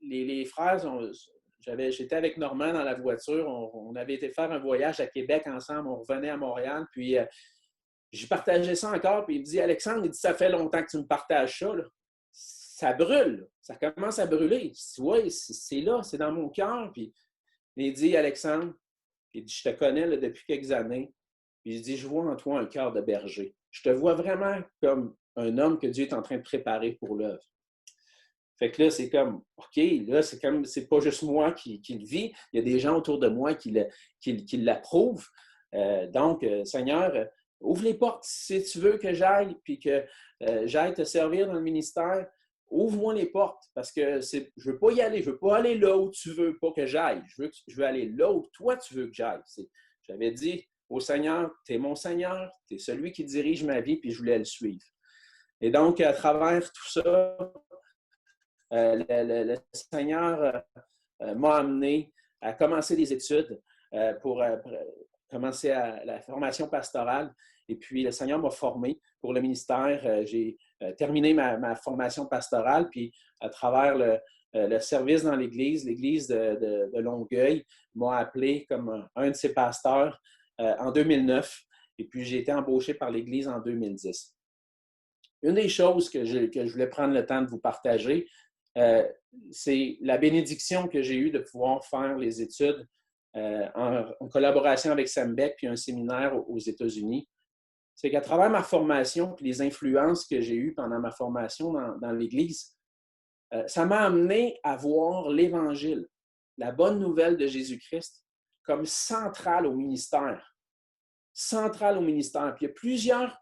les frères, j'étais avec Normand dans la voiture. On avait été faire un voyage à Québec ensemble. On revenait à Montréal. Puis, j'ai partagé ça encore. Puis, il me dit, « Alexandre, il dit, ça fait longtemps que tu me partages ça. Là. Ça brûle. Ça commence à brûler. » Je dis, « Oui, c'est là. C'est dans mon cœur. » Puis, il dit, « Alexandre, il dit, je te connais là, depuis quelques années. Puis, il dit, je vois en toi un cœur de berger. Je te vois vraiment comme un homme que Dieu est en train de préparer pour l'œuvre. » Fait que là, c'est comme, OK, là, c'est pas juste moi qui le vis, il y a des gens autour de moi qui l'approuvent. Donc, Seigneur, ouvre les portes si tu veux que j'aille, puis que j'aille te servir dans le ministère. Ouvre-moi les portes, parce que je ne veux pas y aller. Je ne veux pas aller là où tu ne veux pas que j'aille. Je veux aller là où toi, tu veux que j'aille. J'avais dit au Seigneur, tu es mon Seigneur, tu es celui qui dirige ma vie, puis je voulais le suivre. Et donc, à travers tout ça, le Seigneur m'a amené à commencer des études pour commencer la formation pastorale. Et puis, le Seigneur m'a formé pour le ministère. J'ai terminé ma formation pastorale. Puis, à travers le service dans l'Église de Longueuil m'a appelé comme un de ses pasteurs en 2009. Et puis, j'ai été embauché par l'Église en 2010. Une des choses que je voulais prendre le temps de vous partager, c'est la bénédiction que j'ai eue de pouvoir faire les études en collaboration avec Sembec puis un séminaire aux États-Unis. C'est qu'à travers ma formation puis les influences que j'ai eues pendant ma formation dans l'Église, ça m'a amené à voir l'Évangile, la bonne nouvelle de Jésus-Christ, comme centrale au ministère. Centrale au ministère. Puis il y a plusieurs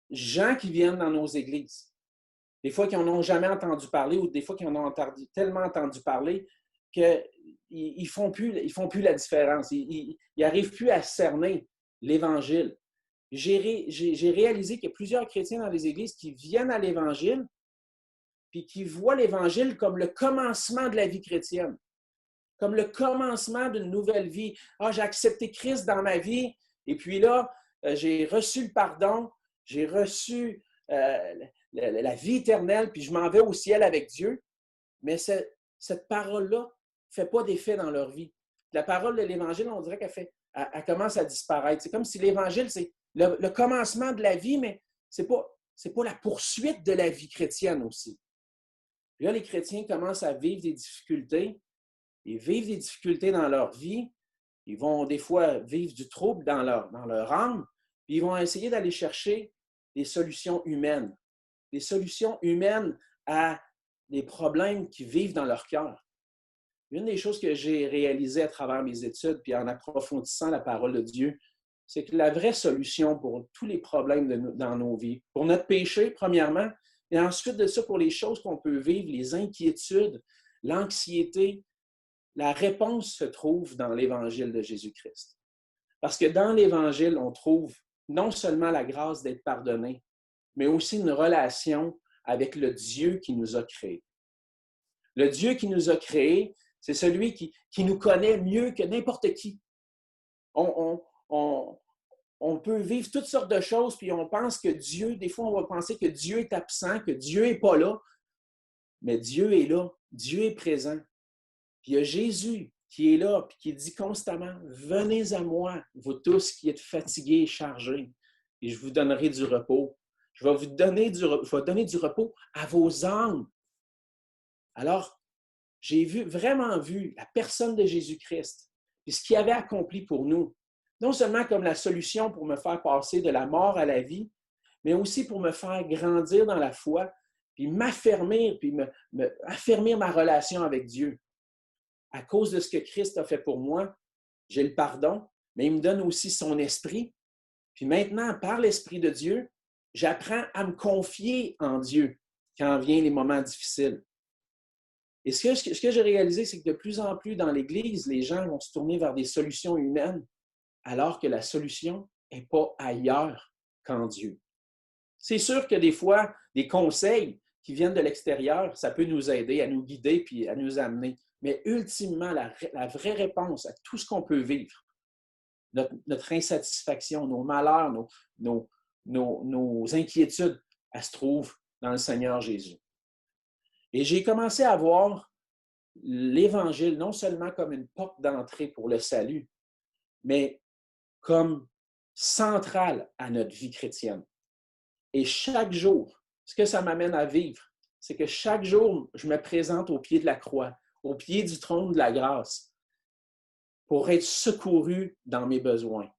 gens qui viennent dans nos églises. Des fois, qui n'en ont jamais entendu parler ou des fois, qui en ont tellement entendu parler qu'ils ne font plus la différence. Ils n'arrivent plus à cerner l'Évangile. J'ai réalisé qu'il y a plusieurs chrétiens dans les églises qui viennent à l'Évangile puis qui voient l'Évangile comme le commencement de la vie chrétienne, comme le commencement d'une nouvelle vie. Ah, j'ai accepté Christ dans ma vie et puis là, j'ai reçu le pardon, j'ai reçu la vie éternelle, puis je m'en vais au ciel avec Dieu. Mais cette parole-là ne fait pas d'effet dans leur vie. La parole de l'Évangile, on dirait qu'elle commence à disparaître. C'est comme si l'Évangile, c'est le commencement de la vie, mais ce n'est pas la poursuite de la vie chrétienne aussi. Puis là, les chrétiens commencent à vivre des difficultés. Ils vivent des difficultés dans leur vie. Ils vont des fois vivre du trouble dans leur âme. Puis ils vont essayer d'aller chercher des solutions humaines. Des solutions humaines à des problèmes qu'ils vivent dans leur cœur. Une des choses que j'ai réalisées à travers mes études, puis en approfondissant la parole de Dieu, c'est que la vraie solution pour tous les problèmes dans nos vies, pour notre péché, premièrement, et ensuite de ça, pour les choses qu'on peut vivre, les inquiétudes, l'anxiété, la réponse se trouve dans l'Évangile de Jésus-Christ. Parce que dans l'Évangile, on trouve non seulement la grâce d'être pardonné, mais aussi une relation avec le Dieu qui nous a créés. Le Dieu qui nous a créés, c'est celui qui nous connaît mieux que n'importe qui. On peut vivre toutes sortes de choses, puis on pense que Dieu, des fois, on va penser que Dieu est absent, que Dieu n'est pas là, mais Dieu est là, Dieu est présent. Puis il y a Jésus qui est là, puis qui dit constamment, « Venez à moi, vous tous qui êtes fatigués et chargés, et je vous donnerai du repos. » Je vais donner du repos à vos âmes. Alors, j'ai vraiment vu la personne de Jésus-Christ et ce qu'il avait accompli pour nous. Non seulement comme la solution pour me faire passer de la mort à la vie, mais aussi pour me faire grandir dans la foi, puis m'affermir, puis affermir ma relation avec Dieu. À cause de ce que Christ a fait pour moi, j'ai le pardon, mais il me donne aussi son esprit. Puis maintenant, par l'Esprit de Dieu, j'apprends à me confier en Dieu quand viennent les moments difficiles. Et ce que j'ai réalisé, c'est que de plus en plus dans l'Église, les gens vont se tourner vers des solutions humaines, alors que la solution n'est pas ailleurs qu'en Dieu. C'est sûr que des fois, des conseils qui viennent de l'extérieur, ça peut nous aider à nous guider puis à nous amener. Mais ultimement, la vraie réponse à tout ce qu'on peut vivre, notre insatisfaction, nos malheurs, nos inquiétudes, elles se trouvent dans le Seigneur Jésus. Et j'ai commencé à voir l'Évangile non seulement comme une porte d'entrée pour le salut, mais comme centrale à notre vie chrétienne. Et chaque jour, ce que ça m'amène à vivre, c'est que chaque jour, je me présente au pied de la croix, au pied du trône de la grâce, pour être secouru dans mes besoins.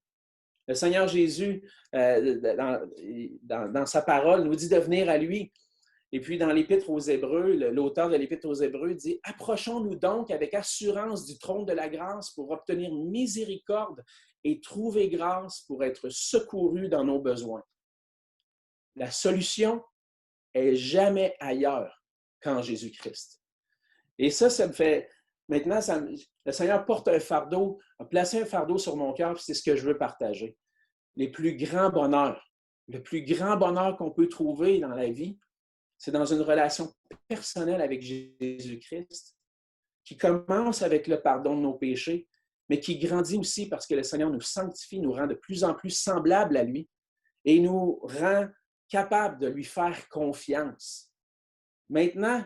Le Seigneur Jésus, dans sa parole, nous dit de venir à lui. Et puis, dans l'Épître aux Hébreux, l'auteur de l'Épître aux Hébreux dit « Approchons-nous donc avec assurance du trône de la grâce pour obtenir miséricorde et trouver grâce pour être secourus dans nos besoins. » La solution est jamais ailleurs qu'en Jésus-Christ. Et ça me fait... Maintenant, le Seigneur porte un fardeau, a placé un fardeau sur mon cœur, puis c'est ce que je veux partager. Le plus grand bonheur qu'on peut trouver dans la vie, c'est dans une relation personnelle avec Jésus-Christ, qui commence avec le pardon de nos péchés, mais qui grandit aussi parce que le Seigneur nous sanctifie, nous rend de plus en plus semblables à lui et nous rend capables de lui faire confiance. Maintenant,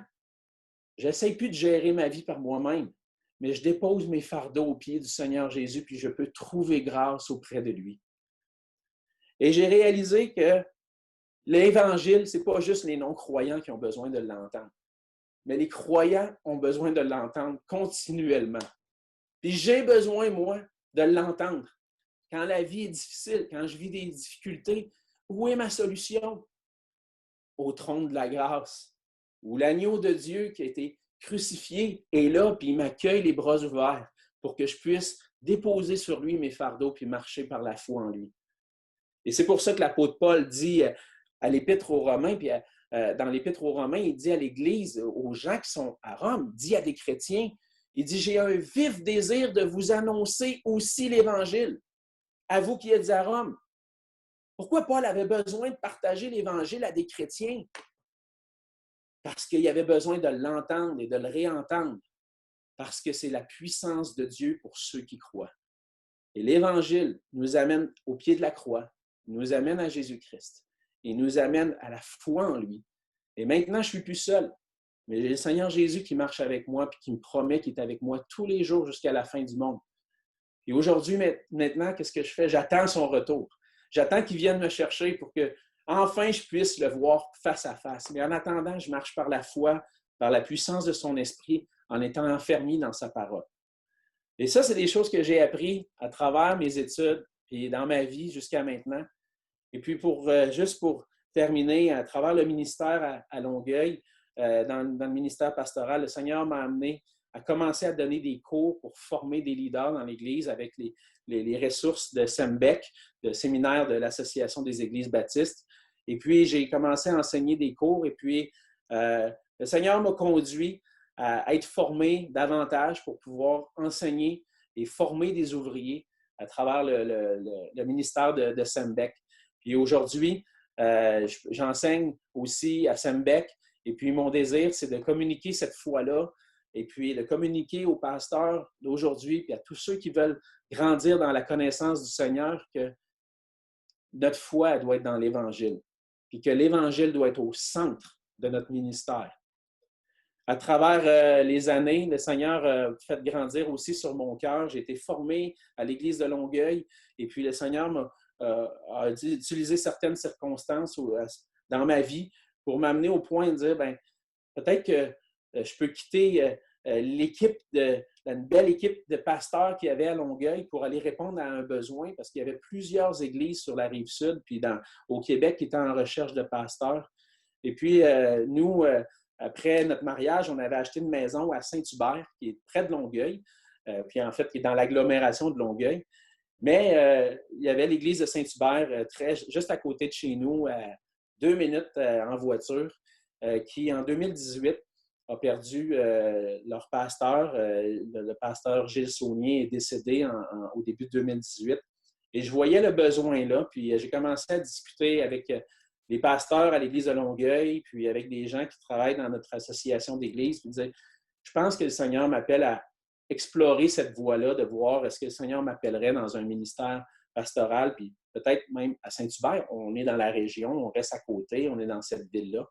je n'essaie plus de gérer ma vie par moi-même, mais je dépose mes fardeaux aux pieds du Seigneur Jésus, puis je peux trouver grâce auprès de lui. Et j'ai réalisé que l'Évangile, ce n'est pas juste les non-croyants qui ont besoin de l'entendre, mais les croyants ont besoin de l'entendre continuellement. Puis j'ai besoin, moi, de l'entendre. Quand la vie est difficile, quand je vis des difficultés, où est ma solution? Au trône de la grâce, où l'agneau de Dieu qui a été crucifié est là, puis il m'accueille les bras ouverts pour que je puisse déposer sur lui mes fardeaux puis marcher par la foi en lui. Et c'est pour ça que l'apôtre Paul dit à l'Épître aux Romains, puis dans l'Épître aux Romains, il dit à l'Église, aux gens qui sont à Rome, dit à des chrétiens, il dit « J'ai un vif désir de vous annoncer aussi l'Évangile, à vous qui êtes à Rome. » Pourquoi Paul avait besoin de partager l'Évangile à des chrétiens? Parce qu'il avait besoin de l'entendre et de le réentendre, parce que c'est la puissance de Dieu pour ceux qui croient. Et l'Évangile nous amène au pied de la croix, nous amène à Jésus-Christ et nous amène à la foi en lui. Et maintenant, je ne suis plus seul, mais j'ai le Seigneur Jésus qui marche avec moi et qui me promet qu'il est avec moi tous les jours jusqu'à la fin du monde. Et aujourd'hui, maintenant, qu'est-ce que je fais? J'attends son retour. J'attends qu'il vienne me chercher pour que, enfin, je puisse le voir face à face. Mais en attendant, je marche par la foi, par la puissance de son esprit, en étant enfermé dans sa parole. Et ça, c'est des choses que j'ai apprises à travers mes études et dans ma vie jusqu'à maintenant. Et puis, juste pour terminer, à travers le ministère à Longueuil, dans le ministère pastoral, le Seigneur m'a amené à commencer à donner des cours pour former des leaders dans l'Église avec les ressources de SEMBEC, le séminaire de l'Association des Églises baptistes. Et puis, j'ai commencé à enseigner des cours et puis le Seigneur m'a conduit à être formé davantage pour pouvoir enseigner et former des ouvriers à travers le ministère de SEMBEC. Puis aujourd'hui, j'enseigne aussi à SEMBEC et puis mon désir, c'est de communiquer cette foi-là et puis de communiquer aux pasteurs d'aujourd'hui puis à tous ceux qui veulent grandir dans la connaissance du Seigneur que notre foi doit être dans l'Évangile puis que l'Évangile doit être au centre de notre ministère. À travers les années, le Seigneur a fait grandir aussi sur mon cœur. J'ai été formé à l'Église de Longueuil et puis le Seigneur a utilisé certaines circonstances dans ma vie pour m'amener au point de dire, peut-être que je peux quitter une belle équipe de pasteurs qu'il y avait à Longueuil pour aller répondre à un besoin parce qu'il y avait plusieurs églises sur la Rive-Sud puis au Québec qui étaient en recherche de pasteurs. Et puis, nous, après notre mariage, on avait acheté une maison à Saint-Hubert, qui est près de Longueuil, puis en fait, qui est dans l'agglomération de Longueuil. Mais il y avait l'église de Saint-Hubert juste à côté de chez nous, à 2 minutes en voiture, qui, en 2018, a perdu leur pasteur. Le pasteur Gilles Saunier est décédé au début de 2018. Et je voyais le besoin là, puis j'ai commencé à discuter avec les pasteurs à l'église de Longueuil, puis avec des gens qui travaillent dans notre association d'église, puis disaient, je pense que le Seigneur m'appelle à explorer cette voie-là, de voir est-ce que le Seigneur m'appellerait dans un ministère pastoral, puis peut-être même à Saint-Hubert. On est dans la région, on reste à côté, on est dans cette ville-là.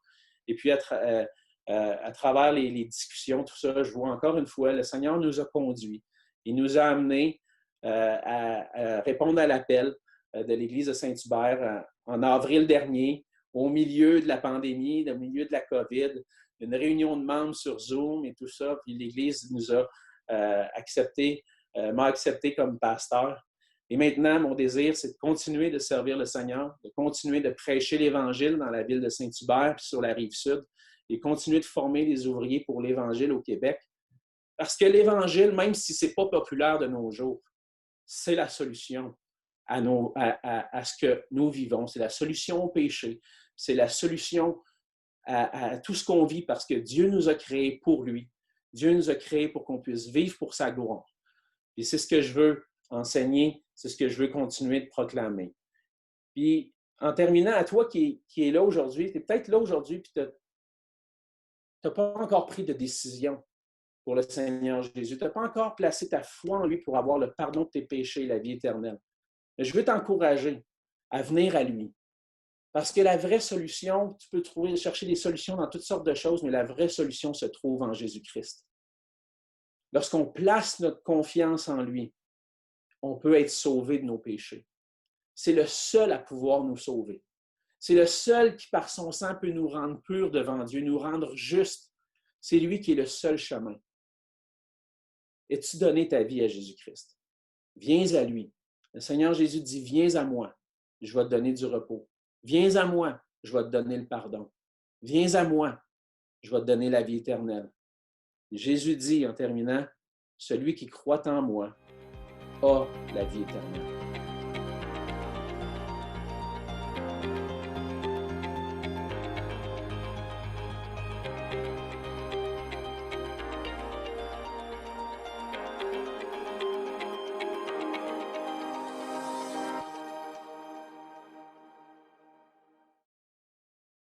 Et puis, à travers les discussions, tout ça, je vois encore une fois, le Seigneur nous a conduits. Il nous a amenés à répondre à l'appel de l'Église de Saint-Hubert en avril dernier, au milieu de la pandémie, au milieu de la COVID, une réunion de membres sur Zoom et tout ça. Puis l'Église nous a m'a accepté comme pasteur. Et maintenant, mon désir, c'est de continuer de servir le Seigneur, de continuer de prêcher l'Évangile dans la ville de Saint-Hubert puis sur la Rive-Sud et continuer de former des ouvriers pour l'Évangile au Québec. Parce que l'Évangile, même si ce n'est pas populaire de nos jours, c'est la solution à ce que nous vivons. C'est la solution au péché. C'est la solution à tout ce qu'on vit parce que Dieu nous a créés pour lui. Dieu nous a créés pour qu'on puisse vivre pour sa gloire. Et c'est ce que je veux enseigner, c'est ce que je veux continuer de proclamer. Puis, en terminant, à toi qui est là aujourd'hui, tu es peut-être là aujourd'hui puis tu n'as pas encore pris de décision pour le Seigneur Jésus. Tu n'as pas encore placé ta foi en lui pour avoir le pardon de tes péchés et la vie éternelle. Mais je veux t'encourager à venir à lui. Parce que la vraie solution, tu peux chercher des solutions dans toutes sortes de choses, mais la vraie solution se trouve en Jésus-Christ. Lorsqu'on place notre confiance en lui, on peut être sauvé de nos péchés. C'est le seul à pouvoir nous sauver. C'est le seul qui, par son sang, peut nous rendre purs devant Dieu, nous rendre justes. C'est lui qui est le seul chemin. Es-tu donné ta vie à Jésus-Christ? Viens à lui. Le Seigneur Jésus dit, viens à moi, je vais te donner du repos. Viens à moi, je vais te donner le pardon. Viens à moi, je vais te donner la vie éternelle. Jésus dit, en terminant, celui qui croit en moi a la vie éternelle.